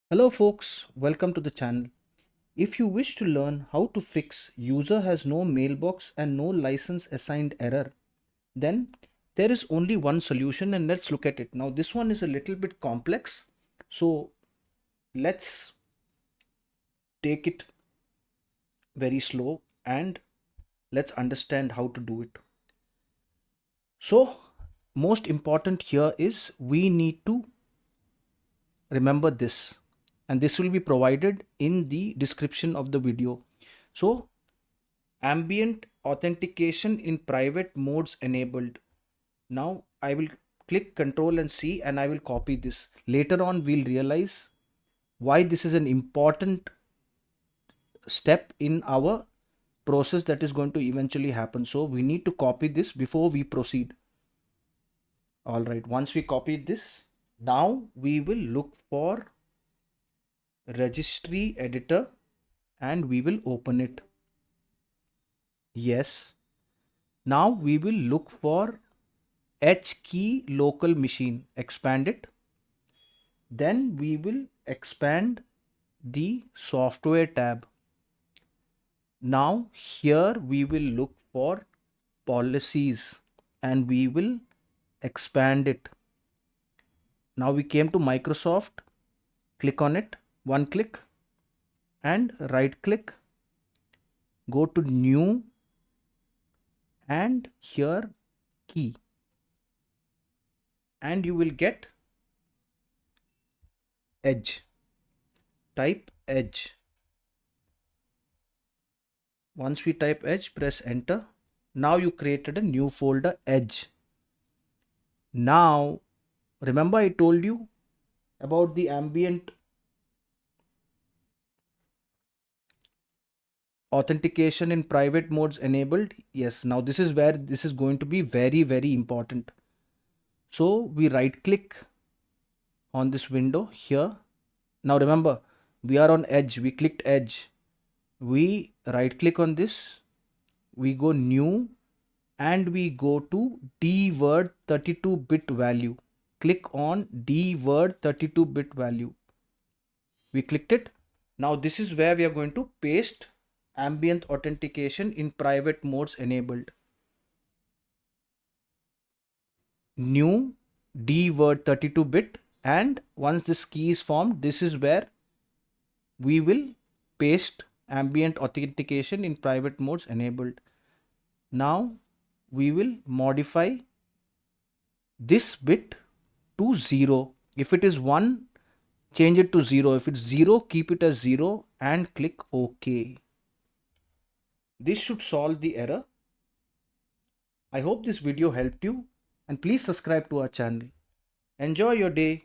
Hello folks, welcome to the channel. If you wish to learn how to fix user has no mailbox and no license assigned error, then there is only one solution and let's look at it. Now this one is a little bit complex, so let's take it very slow and let's understand how to do it. So most important here is we need to remember this, and this will be provided in the description of the video. So ambient authentication in private modes enabled. Now I will click Control and C and I will copy this. Later on we'll realize why this is an important step in our process that is going to eventually happen. So we need to copy this before we proceed. All right, once we copy this, now we will look for registry editor and we will open it. Yes. Now we will look for H key local machine, expand it. Then we will expand the software tab. Now here we will look for policies and we will expand it. Now we came to Microsoft, click on it, one click and right click, go to new and here key and you will get Edge. Type Edge. Once we type Edge, press enter. Now you created a new folder Edge. Now remember I told you about the ambient authentication in private modes enabled. Yes, now this is where this is going to be very important. So we right click on this window here. Now remember we are on Edge, we clicked Edge, we right click on this, we go new and we go to dword 32-bit value. Click on dword 32-bit value. We clicked it. Now this is where we are going to paste ambient authentication in private modes enabled. New dword 32-bit, and once this key is formed, this is where we will paste ambient authentication in private modes enabled. Now we will modify this bit to 0. If it is 1, change it to 0. If it's 0, keep it as 0 and click OK. This should solve the error. I hope this video helped you and please subscribe to our channel. Enjoy your day.